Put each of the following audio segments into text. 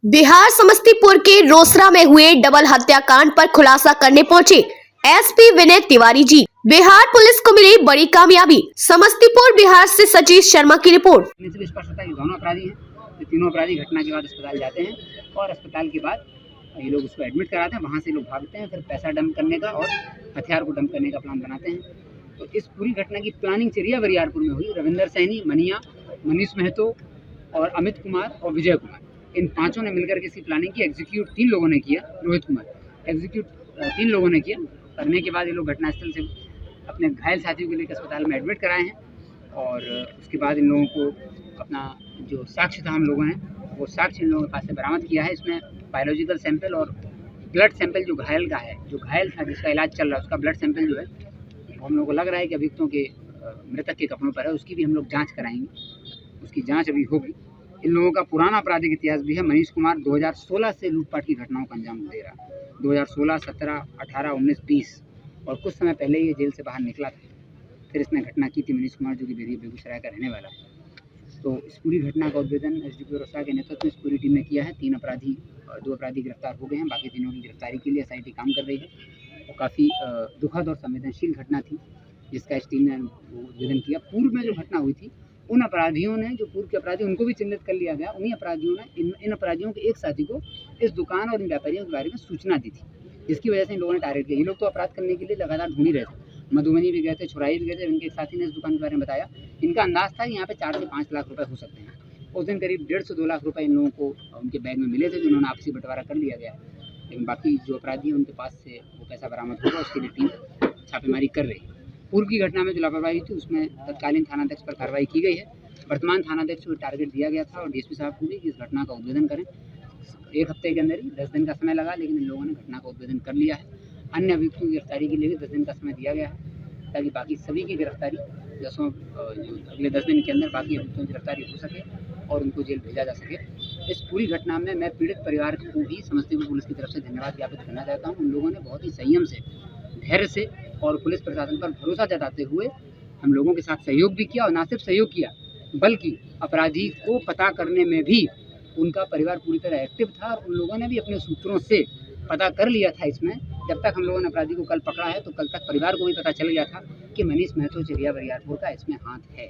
बिहार समस्तीपुर के रोसड़ा में हुए डबल हत्याकांड पर खुलासा करने पहुंचे एसपी विनय तिवारी जी। बिहार पुलिस को मिली बड़ी कामयाबी। समस्तीपुर बिहार से सचिव शर्मा की रिपोर्ट। स्पष्ट होता है कि दोनों अपराधी हैं। तो तीनों अपराधी घटना के बाद अस्पताल जाते हैं और अस्पताल के बाद ये लोग उसको एडमिट कराते हैं। वहाँ से लोग भागते हैं, फिर पैसा डंप करने का और हथियार को डंप करने का प्लान बनाते हैं। तो इस पूरी घटना की प्लानिंग चिरिया बरियारपुर में हुई। रविंदर सैनी, मनिया, मनीष महतो और अमित कुमार और विजय कुमार, इन पांचों ने मिलकर के इसकी प्लानिंग की। एग्जीक्यूट 3 लोगों ने किया। रोहित कुमार एग्जीक्यूट 3 लोगों ने किया। करने के बाद ये लोग घटनास्थल से अपने घायल साथियों को लेकर अस्पताल में एडमिट कराए हैं और उसके बाद इन लोगों को अपना जो साक्ष्य था हम लोगों ने वो साक्ष्य इन लोगों के पास से बरामद किया है। इसमें बायोलॉजिकल सैंपल और ब्लड सैंपल जो घायल का है, जो घायल था जिसका इलाज चल रहा है, उसका ब्लड सैंपल जो है वो हम लोग को लग रहा है कि अभियुक्तों के मृतक के कपड़ों पर है। उसकी भी हम लोग जाँच कराएंगे, उसकी जाँच अभी होगी। इन लोगों का पुराना आपराधिक इतिहास भी है। मनीष कुमार 2016 से लूटपाट की घटनाओं का अंजाम दे रहा है। 2016, 17, 18, 19, 20 और कुछ समय पहले ये जेल से बाहर निकला था। फिर इसने घटना की थी। मनीष कुमार जो कि बेगूसराय का रहने वाला है। तो इस पूरी घटना का उद्भेदन एसडीपीओ रोसड़ा के नेतृत्व में इस पूरी टीम ने किया है। 2 अपराधी गिरफ्तार हो गए हैं। बाकी तीनों की गिरफ्तारी के लिए एसआईटी काम कर रही है। और काफ़ी दुखद और संवेदनशील घटना थी जिसका इस टीम ने उद्भेदन किया। पूर्व में जो घटना हुई थी, उन अपराधियों ने, जो पूर्व के अपराधी, उनको भी चिन्हित कर लिया गया। उन्हीं अपराधियों ने इन अपराधियों के एक साथी को इस दुकान और इन व्यापारियों के बारे में सूचना दी थी, जिसकी वजह से इन लोगों ने टारगेट किया। ये लोग तो अपराध करने के लिए लगातार ढूंढ ही रहे थे। मधुबनी भी गए थे, छुराई भी गए थे। इनके एक साथी ने इस दुकान के बारे में बताया। इनका अंदाज था यहाँ पे 4 से 5 लाख रुपए हो सकते हैं। उस दिन करीब 1.5 से 2 लाख रुपए इन लोगों को उनके बैग में मिले थे, जिन्होंने आपसी बंटवारा कर लिया गया। लेकिन बाकी जो अपराधी हैं उनके पास से वो पैसा बरामद होगा, उसके लिए टीम छापेमारी कर रही है। पूर्व की घटना में जो लापरवाही थी उसमें तत्कालीन थानाध्यक्ष पर कार्रवाई की गई है। वर्तमान थानाध्यक्ष को टारगेट दिया गया था और डीएसपी साहब को भी कि इस घटना का उद्भेदन करें। 1 हफ्ते के अंदर ही 10 दिन का समय लगा, लेकिन इन लोगों ने घटना का उद्भेदन कर लिया है। अन्य अभियुक्तों की गिरफ्तारी के लिए भी 10 दिन का समय दिया गया है, ताकि बाकी सभी की गिरफ्तारी अगले 10 दिन के अंदर बाकी अभियुक्तों की गिरफ्तारी हो सके और उनको जेल भेजा जा सके। इस पूरी घटना में मैं पीड़ित परिवार को भी समस्तीपुर पुलिस की तरफ से धन्यवाद ज्ञापित करना चाहता हूँ। उन लोगों ने बहुत ही संयम से, धैर्य से और पुलिस प्रशासन पर भरोसा जताते हुए हम लोगों के साथ सहयोग भी किया। और न सिर्फ सहयोग किया, बल्कि अपराधी को पता करने में भी उनका परिवार पूरी तरह एक्टिव था। और उन लोगों ने भी अपने सूत्रों से पता कर लिया था। इसमें जब तक हम लोगों ने अपराधी को कल पकड़ा है, तो कल तक परिवार को भी पता चल गया था कि मनीष महतो चिरिया बरियारपुर का इसमें हाथ है।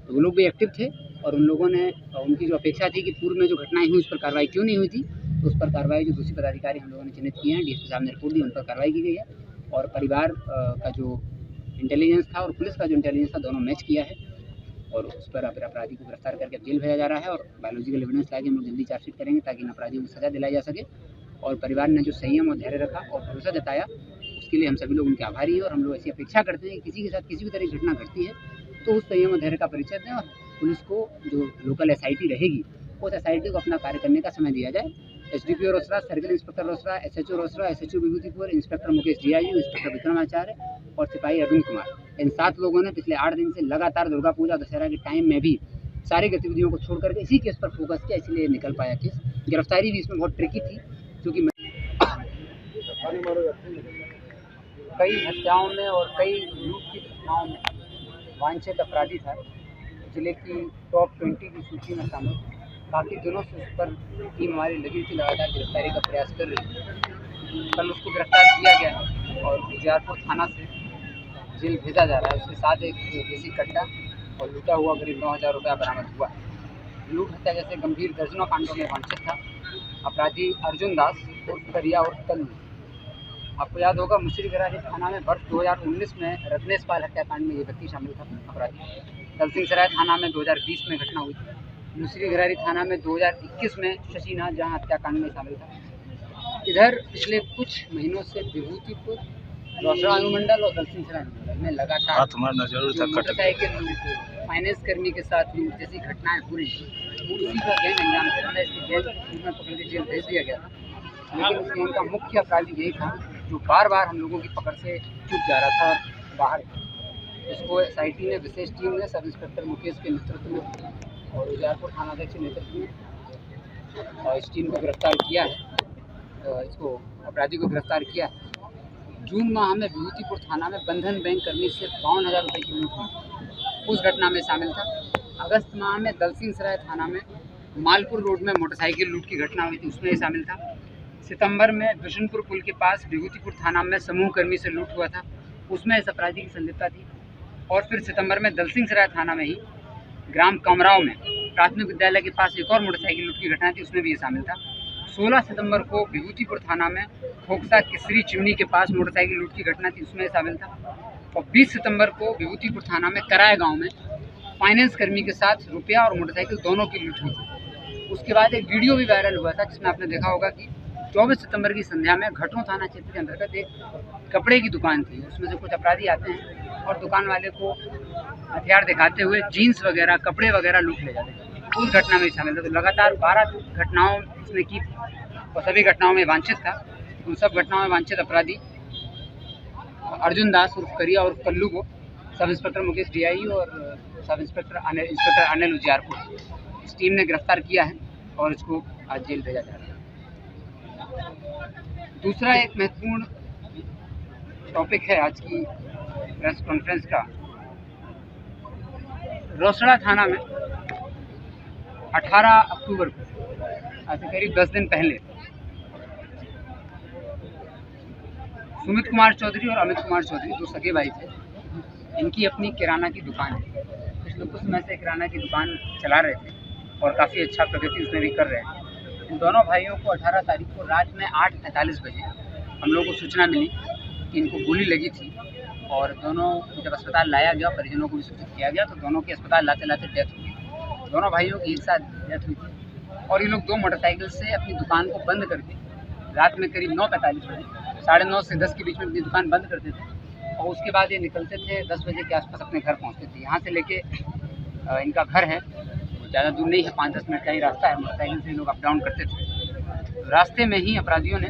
तो वो लोग भी एक्टिव थे और उन लोगों ने, उनकी जो अपेक्षा थी कि पूर्व में जो घटनाएं हुई उस पर कार्रवाई क्यों नहीं हुई थी, तो उस पर कार्रवाई जो दोषी पदाधिकारी हम लोगों ने चिन्हित किए हैं, डीएसपी साहब ने रिपोर्ट दी, उन पर कार्रवाई की गई है। और परिवार का जो इंटेलिजेंस था और पुलिस का जो इंटेलिजेंस था, दोनों मैच किया है और उस पर अपराधी को गिरफ्तार करके जेल भेजा जा रहा है। और बायोलॉजिकल एविडेंस लाके हम लोग जल्दी चार्जशीट करेंगे, ताकि इन अपराधियों को सजा दिलाई जा सके। और परिवार ने जो संयम और धैर्य रखा और भरोसा जताया, उसके लिए हम सभी लोग उनके आभारी हैं। और हम लोग ऐसी अपेक्षा करते हैं कि किसी के साथ किसी भी तरह की घटना घटती है तो उस संयम और धैर्य का परिचय दें और पुलिस को, जो लोकल एसआईटी रहेगी, उस एसआईटी को अपना कार्य करने का समय दिया जाए। SDPO Rosera, circle inspector Rosera, SHO Rosera, SHO Vibhutipur, inspector Mukesh DIU, inspector Vikramacharya और सिपाही अरविंद कुमार, इन 7 लोगों ने पिछले 8 दिन से लगातार दुर्गा पूजा, दशहरा के टाइम में भी सारी गतिविधियों को छोड़ करके इसी केस पर फोकस किया, इसलिए निकल पाया केस। गिरफ्तारी भी इसमें बहुत ट्रिकी थी, क्योंकि कई हत्याओं में और कई लूट की घटनाओं में वांछित अपराधी था। जिले की टॉप 20 की सूची में शामिल। काफ़ी दिनों से उस पर टीम हमारी लगी थी, लगातार गिरफ्तारी का प्रयास कर रही थी। कल उसको गिरफ्तार किया गया और बरियारपुर थाना से जेल भेजा जा रहा है। उसके साथ एक देसी कट्टा और लूटा हुआ करीब 9,000 रुपया बरामद हुआ। लूट हत्या जैसे गंभीर दर्जनों कांडों में वांछित था। अपराधी अर्जुन दास उर्फ करिया और तल्लू। आपको याद होगा, मुसरीघरारी थाना में वर्ष 2019 में रत्नेश पाल हत्याकांड में ये व्यक्ति शामिल था अपराधी। दलसिंहसराय थाना में 2020 में घटना हुई थी। मुसरीघरारी थाना में 2021 में शशिनाथ जहाँ हत्याकांड में शामिल था। इधर पिछले कुछ महीनों से विभूतिपुर, रोसड़ा अनुमंडल और दलसिंहसराय अनुमंडल में लगातार मोटरसाइकिल फाइनेंस कर्मी के साथ जैसी घटनाएं हो रही थी, उसी का गैंग अंजाम दे रहा था। इसकी गैंग में पकड़ के जेल भेज दिया गया था। लेकिन उस गैंग का मुख्य अपराधी यही था जो बार बार हम लोगों की पकड़ से चूक जा रहा था और बाहर। इसको एसआईटी ने, विशेष टीम ने, सब इंस्पेक्टर मुकेश के नेतृत्व में और बरियारपुर थानाध्यक्ष के नेतृत्व में और इस टीम को गिरफ्तार किया है। इसको अपराधी को गिरफ्तार किया है। जून माह में विभूतिपुर थाना में बंधन बैंक कर्मी से 52,000 रुपये की लूट हुई, उस घटना में शामिल था। अगस्त माह में दलसिंहसराय थाना में मालपुर रोड में मोटरसाइकिल लूट की घटना हुई थी, उसमें ये शामिल था। सितंबर में बिशनपुर पुल के पास विभूतिपुर थाना में समूह कर्मी से लूट हुआ था, उसमें इस अपराधी की संलिप्तता थी। और फिर सितंबर में दलसिंह सराय थाना में ही ग्राम कमराव में प्राथमिक विद्यालय के पास एक और मोटरसाइकिल लूट की घटना थी, उसमें भी ये शामिल था। 16 सितंबर को विभूतिपुर थाना में खोखसा किसरी चिमनी के पास मोटरसाइकिल लूट की घटना थी, उसमें शामिल था। और 20 सितंबर को विभूतिपुर थाना में कराय गांव में फाइनेंस कर्मी के साथ रुपया और मोटरसाइकिल दोनों की लूट हुई थी। उसके बाद एक वीडियो भी वायरल हुआ था, जिसमें आपने देखा होगा कि 24 सितंबर की संध्या में घटों थाना क्षेत्र के अंतर्गत एक कपड़े की दुकान थी, उसमें से कुछ अपराधी आते हैं और दुकान वाले को हथियार दिखाते हुए जीन्स वगैरह कपड़े वगैरह लूट ले जाते हैं। उस घटना में शामिल था। तो लगातार 12 घटनाओं उसने की थी और सभी घटनाओं में वांछित था। उन सब घटनाओं में वांछित अपराधी अर्जुन दास उर्फ करिया और कल्लू को सब इंस्पेक्टर मुकेश DI और सब इंस्पेक्टर अनिल उजियार को इस टीम ने गिरफ्तार किया है और इसको आज जेल भेजा जा रहा है। दूसरा एक महत्वपूर्ण टॉपिक है आज की प्रेस कॉन्फ्रेंस का। रोसड़ा थाना में 18 अक्टूबर को, आज से करीब 10 दिन पहले, सुमित कुमार चौधरी और अमित कुमार चौधरी, दो सगे भाई थे। इनकी अपनी किराना की दुकान है। पिछले कुछ समय से किराना की दुकान चला रहे थे और काफ़ी अच्छा प्रगति उसमें भी कर रहे हैं। इन दोनों भाइयों को 18 तारीख को रात में 8:45 बजे हम लोगों को सूचना मिली कि इनको गोली लगी थी और दोनों को जब अस्पताल लाया गया, परिजनों को भी सूचित किया गया, तो दोनों की अस्पताल लाते लाते डेथ हुई। दोनों भाइयों की एक साथ डेथ हुई थी और ये लोग 2 मोटरसाइकिल से अपनी दुकान को बंद करके रात में करीब 9:45 बजे, 9:30 से 10 के बीच में अपनी दुकान बंद करते थे और उसके बाद ये निकलते थे 10 बजे के आसपास अपने घर पहुंचते थे। यहाँ से लेके इनका घर है, ज़्यादा दूर नहीं है, 5-10 मिनट का ही रास्ता है। मोटरसाइकिल से लोग अप डाउन करते थे। रास्ते में ही अपराधियों ने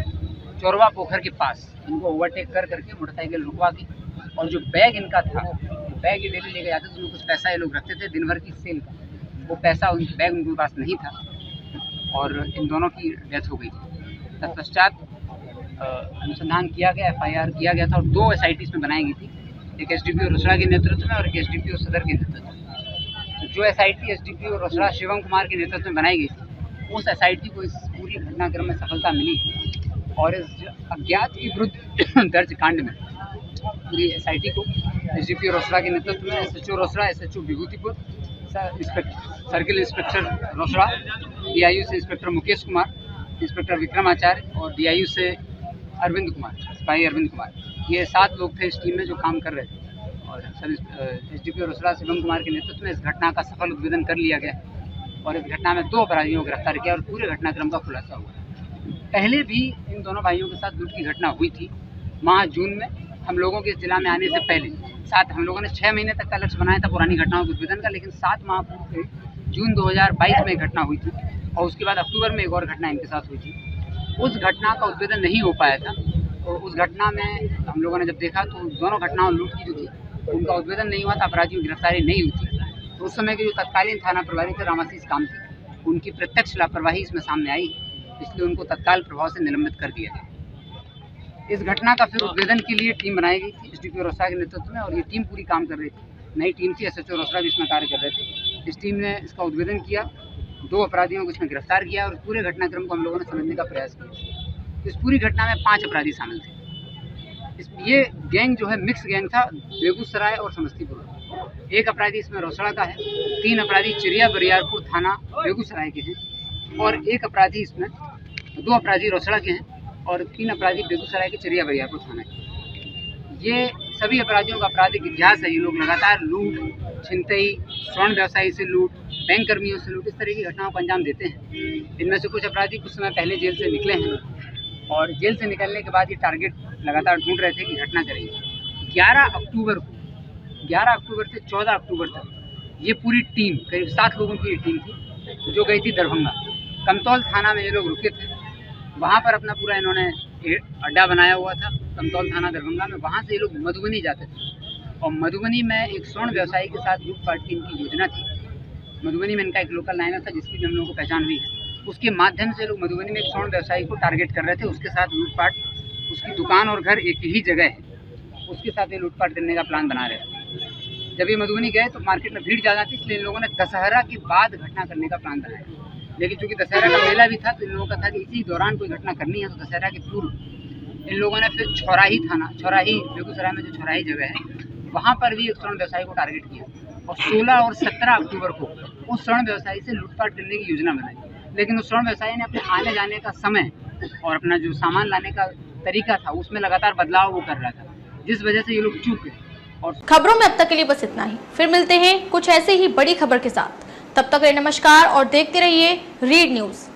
चोरवा पोखर के पास इनको ओवरटेक कर करके मोटरसाइकिल रुकवा दी और जो बैग इनका था, बैग ये डेली लेके जाते थे, उसमें कुछ पैसा ये लोग रखते थे दिन भर की सेल का, वो पैसा बैग उनके पास नहीं था और इन दोनों की डेथ हो गई थी। तत्पश्चात अनुसंधान किया गया, FIR किया गया था और 2 SIT इसमें बनाई गई थी, एक SDPO रोसड़ा के नेतृत्व में और एक SDPO सदर के नेतृत्व में। तो जो SIT SDPO रोसड़ा शिवम कुमार के नेतृत्व में बनाई गई थी, उस SIT को इस पूरी घटनाक्रम में सफलता मिली और इस अज्ञात के विरुद्ध दर्ज कांड में पूरी SIT को SDPO रोसड़ा के नेतृत्व में SHO Rosera, SHO Vibhutipur, circle inspector Rosera, DIU से इंस्पेक्टर मुकेश कुमार, इंस्पेक्टर विक्रमाचार्य और DIU से अरविंद कुमार, सिपाही अरविंद कुमार, ये 7 लोग थे इस टीम में जो काम कर रहे थे। और सब SDPO रोसड़ा शिवम कुमार के नेतृत्व में इस घटना का सफल उद्भेदन कर लिया गया और इस घटना में 2 अपराधियों को गिरफ्तार किया और पूरे घटनाक्रम का खुलासा हुआ। पहले भी इन दोनों भाइयों के साथ लूट की घटना हुई थी माह जून में। हम लोगों के इस जिला में आने से पहले हम लोगों ने 6 महीने तक का लक्ष्य बनाया था पुरानी घटनाओं के उद्भेदन का, लेकिन 7 माह पूर्व से जून 2022 में एक घटना हुई थी और उसके बाद अक्टूबर में एक और घटना इनके साथ हुई थी। उस घटना का उद्भेदन नहीं हो पाया था और उस घटना में हम लोगों ने जब देखा तो दोनों घटनाओं लूट की जो थी उनका उद्भेदन नहीं हुआ था, अपराधियों की गिरफ्तारी नहीं हुई थी। तो उस समय के जो तत्कालीन थाना प्रभारी थे रामाशीष कामती, उनकी प्रत्यक्ष लापरवाही इसमें सामने आई, इसलिए उनको तत्काल प्रभाव से निलंबित कर दिया गया। इस घटना का फिर उद्भेदन के लिए टीम बनाई गई थी SDPO रोसड़ा के नेतृत्व में और ये टीम पूरी काम कर रही थी। नई टीम थी, SHO रोसड़ा भी इसमें कार्य कर रहे थे। इस टीम ने इसका उद्भेदन किया, 2 अपराधियों को इसमें गिरफ्तार किया और पूरे घटनाक्रम को हम लोगों ने समझने का प्रयास किया। इस पूरी घटना में 5 अपराधी शामिल थे। ये गैंग जो है मिक्स गैंग था, बेगूसराय और समस्तीपुर। एक अपराधी इसमें रोसड़ा का है, 3 अपराधी चिड़िया बरियारपुर थाना बेगूसराय के हैं और एक अपराधी इसमें 2 अपराधी रोसड़ा के हैं और 3 अपराधी बेगूसराय के चिड़िया बरियारपुर थाना के। ये सभी अपराधियों का आपराधिक इतिहास है। ये लोग लगातार लूट, छिनतई, स्वर्ण व्यवसायी से लूट, बैंक कर्मियों से लूट, इस तरह की घटनाओं को अंजाम देते हैं। इनमें से कुछ अपराधी कुछ समय पहले जेल से निकले हैं और जेल से निकलने के बाद ये टारगेट लगातार ढूंढ रहे थे कि घटना करेंगे। 11 अक्टूबर से 14 अक्टूबर तक ये पूरी टीम, करीब 7 लोगों की ये टीम थी जो गई थी दरभंगा। कमतौल थाना में ये लोग रुके थे, वहाँ पर अपना पूरा इन्होंने अड्डा बनाया हुआ था कमतौल थाना दरभंगा में। वहाँ से ये लोग मधुबनी जाते थे और मधुबनी में एक स्वर्ण व्यवसायी के साथ लूटपाट की इनकी योजना थी। मधुबनी में इनका एक लोकल लाइनर था जिसकी भी हम लोगों को पहचान हुई है। उसके माध्यम से लोग मधुबनी में एक स्वर्ण व्यवसायी को टारगेट कर रहे थे, उसके साथ लूटपाट, उसकी दुकान और घर एक ही जगह है, उसके साथ ये लूटपाट करने का प्लान बना रहे थे। जब ये मधुबनी गए तो मार्केट में भीड़ ज़्यादा थी, इसलिए इन लोगों ने दशहरा के बाद घटना करने का प्लान बनाया। लेकिन चूंकि दशहरा का मेला भी था तो इन लोगों का था कि इसी दौरान कोई घटना करनी है, तो दशहरा के पूर्व इन लोगों ने फिर छौराही बेगूसराय में जो छौराही जगह है वहाँ पर भी एक स्वर्ण व्यवसायी को टारगेट किया और 16 और 17 अक्टूबर को उस स्वर्ण व्यवसायी से लूटपाट करने की योजना बनाई। लेकिन उस स्वर्ण व्यवसायी ने अपने आने जाने का समय और अपना जो सामान लाने का तरीका था उसमें लगातार बदलाव वो कर रहा था, जिस वजह से ये लोग चूक गए। और खबरों में अब तक के लिए बस इतना ही। फिर मिलते हैं कुछ ऐसे ही बड़ी खबर के साथ। तब तक के लिए नमस्कार और देखते रहिए रीड न्यूज।